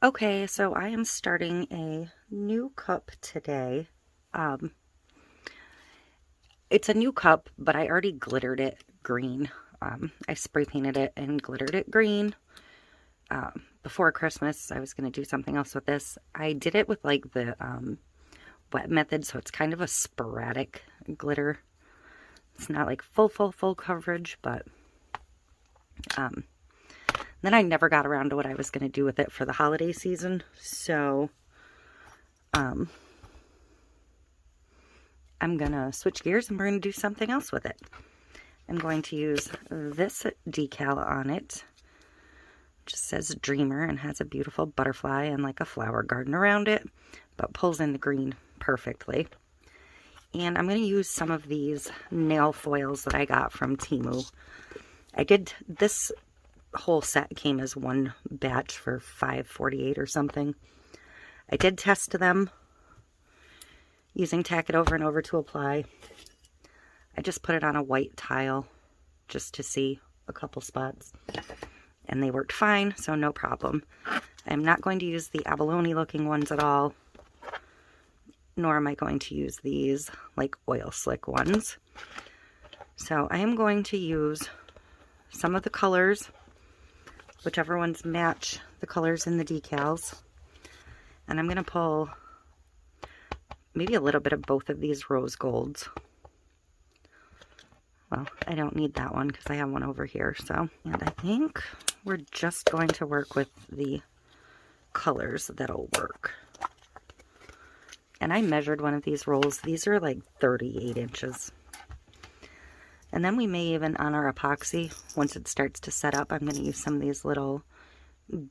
Okay, so I am starting a new cup today. Um, it's a new cup, but I already glittered it green. I spray painted it and glittered it green. Before Christmas, I was going to do something else with this. I did it with like the wet method, so it's kind of a sporadic glitter. It's not like full coverage, but then I never got around to what I was going to do with it for the holiday season. So I'm going to switch gears and we're going to do something else with it. I'm going to use this decal on it. It just says Dreamer and has a beautiful butterfly and like a flower garden around it, but pulls in the green perfectly. And I'm going to use some of these nail foils that I got from TEMU. This whole set came as one batch for $5.48 or something. I did test them using Tack It over and over to apply. I just put it on a white tile just to see a couple spots, and they worked fine, so no problem. I'm not going to use the abalone looking ones at all, nor am I going to use these like oil slick ones. So I am going to use some of the colors, whichever ones match the colors in the decals, and I'm going to pull maybe a little bit of both of these rose golds. Well, I don't need that one because I have one over here. So, and I think we're just going to work with the colors that'll work. And I measured one of these rolls. These are like 38 inches. And then we may even, on our epoxy, once it starts to set up, I'm going to use some of these little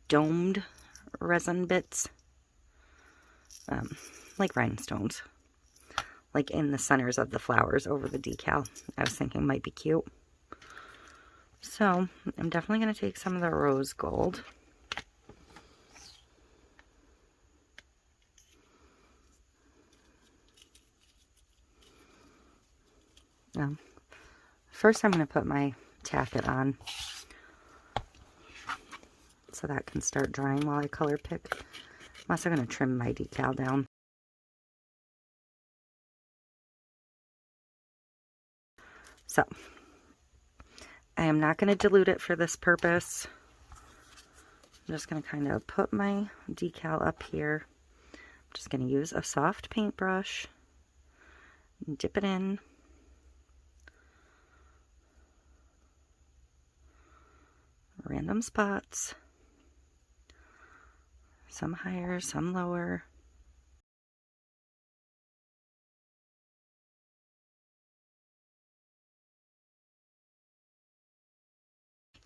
domed resin bits, like rhinestones, like in the centers of the flowers over the decal. I was thinking might be cute. So I'm definitely going to take some of the rose gold. Now, first I'm going to put my Tack It on so that can start drying while I color pick. I'm also going to trim my decal down. So, I am not going to dilute it for this purpose. I'm just going to kind of put my decal up here. I'm just going to use a soft paintbrush, dip it in, random spots, some higher, some lower.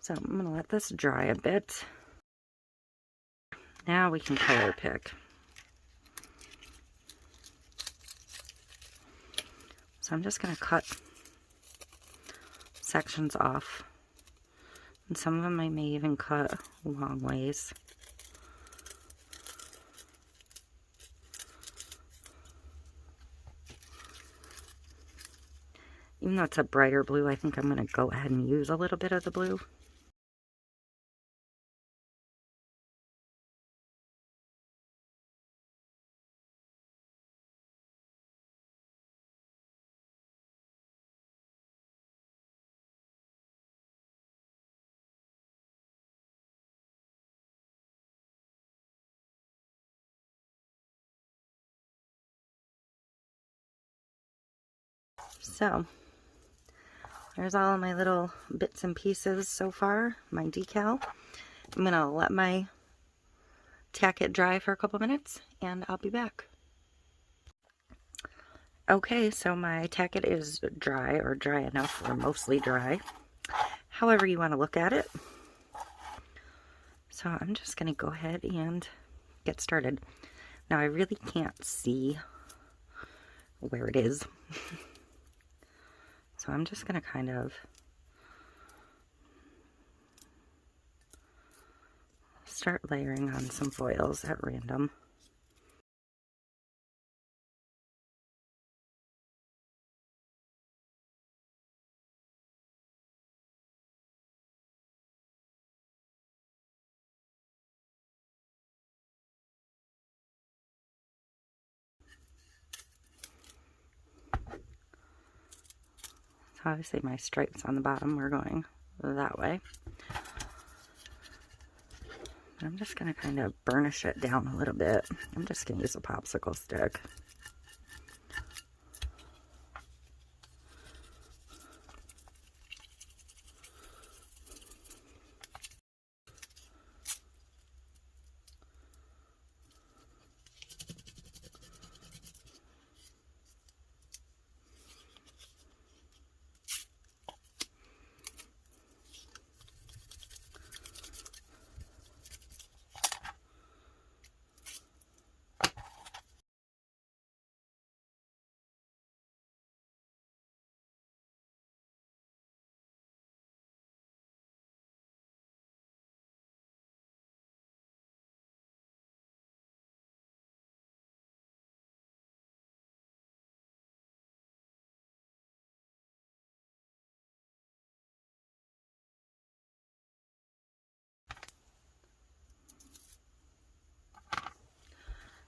So I'm going to let this dry a bit. Now we can color pick. So I'm just going to cut sections off. And some of them I may even cut long ways. Even though it's a brighter blue, I think I'm going to go ahead and use a little bit of the blue. So, there's all my little bits and pieces so far, my decal. I'm going to let my Tack It dry for a couple minutes, and I'll be back. Okay, so my Tack It is dry, or dry enough, or mostly dry. However you want to look at it. So I'm just going to go ahead and get started. Now I really can't see where it is. So I'm just going to kind of start layering on some foils at random. So obviously my stripes on the bottom were going that way. I'm just going to kind of burnish it down a little bit. I'm just going to use a popsicle stick.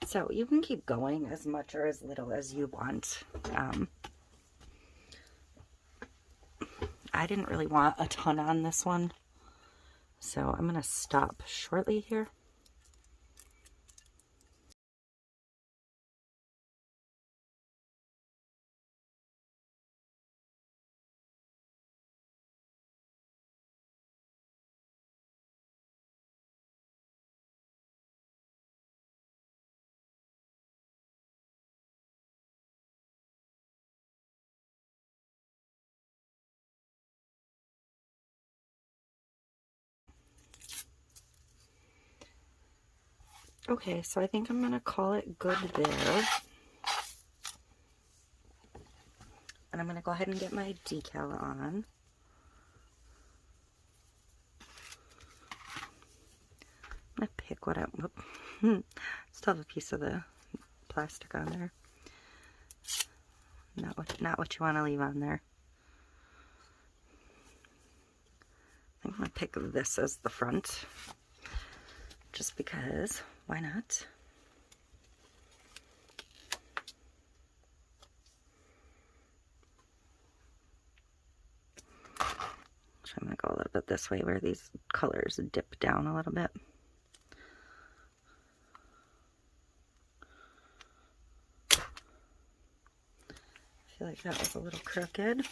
So you can keep going as much or as little as you want. I didn't really want a ton on this one, so I'm going to stop shortly here. Okay, so I think I'm going to call it good there. And I'm going to go ahead and get my decal on. I'm going to pick what I... Still have a piece of the plastic on there. Not what you want to leave on there. I think I'm going to pick this as the front. Just because, why not? So I'm going to go a little bit this way where these colors dip down a little bit. I feel like that was a little crooked.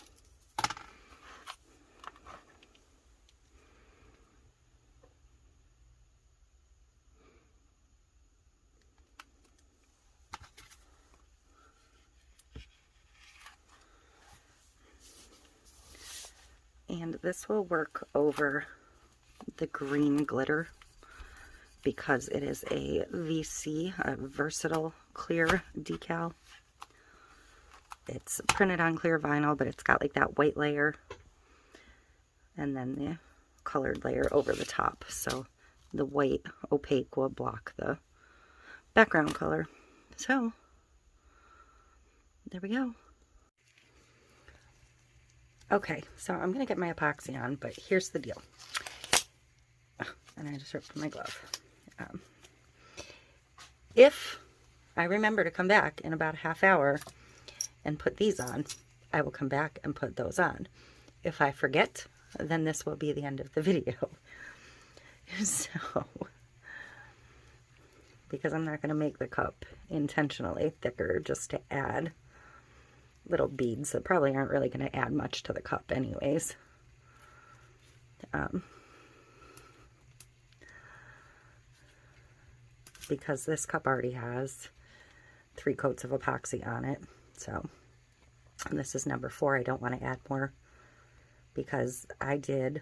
And this will work over the green glitter because it is a VC, a versatile clear decal. It's printed on clear vinyl, but it's got like that white layer and then the colored layer over the top. So the white opaque will block the background color. So there we go. Okay, so I'm going to get my epoxy on, but here's the deal. Oh, and I just ripped my glove. If I remember to come back in about a half hour and put these on, I will come back and put those on. If I forget, then this will be the end of the video. So, because I'm not going to make the cup intentionally thicker just to add little beads that probably aren't really going to add much to the cup anyways. Because this cup already has 3 coats of epoxy on it. So, and this is number 4. I don't want to add more because I did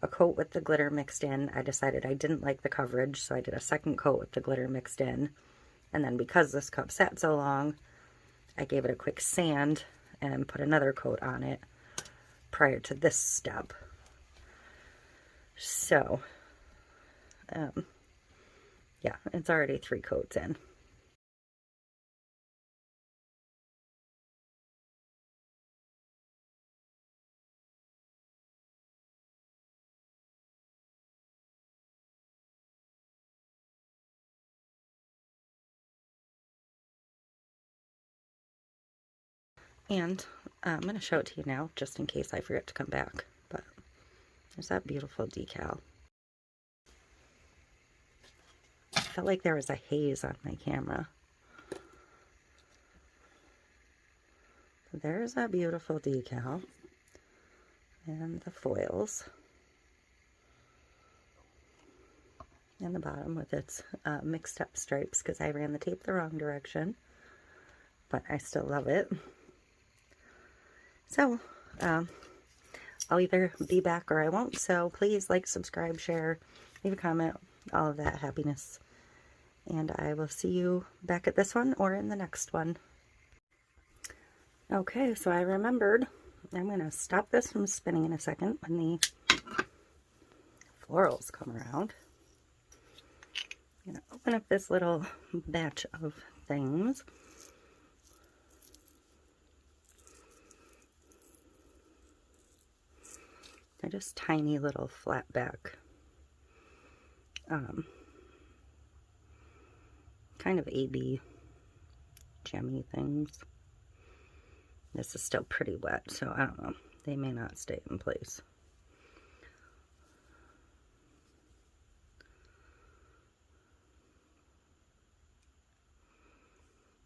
a coat with the glitter mixed in. I decided I didn't like the coverage, so I did a second coat with the glitter mixed in. And then because this cup sat so long, I gave it a quick sand and put another coat on it prior to this step. So, yeah, it's already 3 coats in. And I'm going to show it to you now, just in case I forget to come back. But there's that beautiful decal. I felt like there was a haze on my camera. So there's that beautiful decal. And the foils. And the bottom with its mixed up stripes, because I ran the tape the wrong direction. But I still love it. So, I'll either be back or I won't. So please like, subscribe, share, leave a comment, all of that happiness. And I will see you back at this one or in the next one. Okay, so I remembered. I'm going to stop this from spinning in a second when the florals come around. I'm going to open up this little batch of things. They're just tiny little flat back, kind of AB gemmy things. This is still pretty wet, so I don't know. They may not stay in place.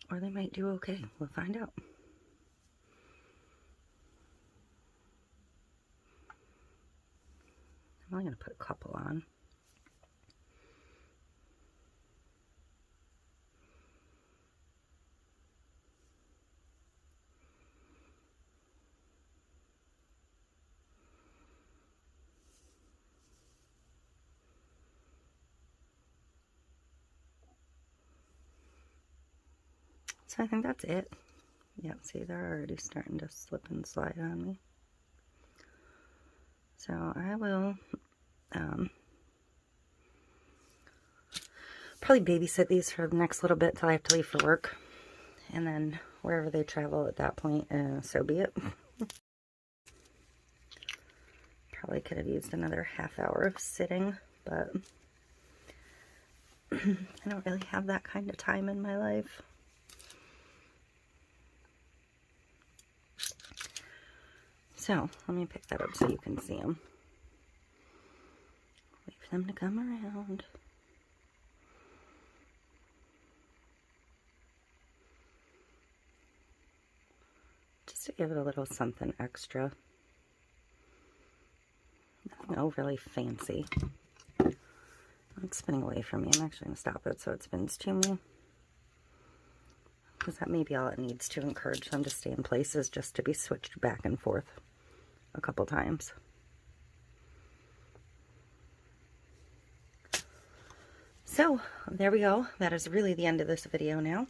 Or they might do okay. We'll find out. I'm only going to put a couple on. So I think that's it. Yeah, see, they're already starting to slip and slide on me. So I will probably babysit these for the next little bit till I have to leave for work. And then wherever they travel at that point, so be it. Probably could have used another half hour of sitting, but I don't really have that kind of time in my life. So, let me pick that up so you can see them. Wait for them to come around. Just to give it a little something extra. Nothing overly fancy. It's spinning away from me. I'm actually going to stop it so it spins to me. Because that may be all it needs to encourage them to stay in place, is just to be switched back and forth a couple times. So, there we go. That is really the end of this video now.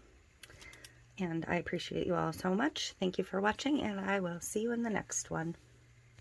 And I appreciate you all so much. Thank you for watching, and I will see you in the next one.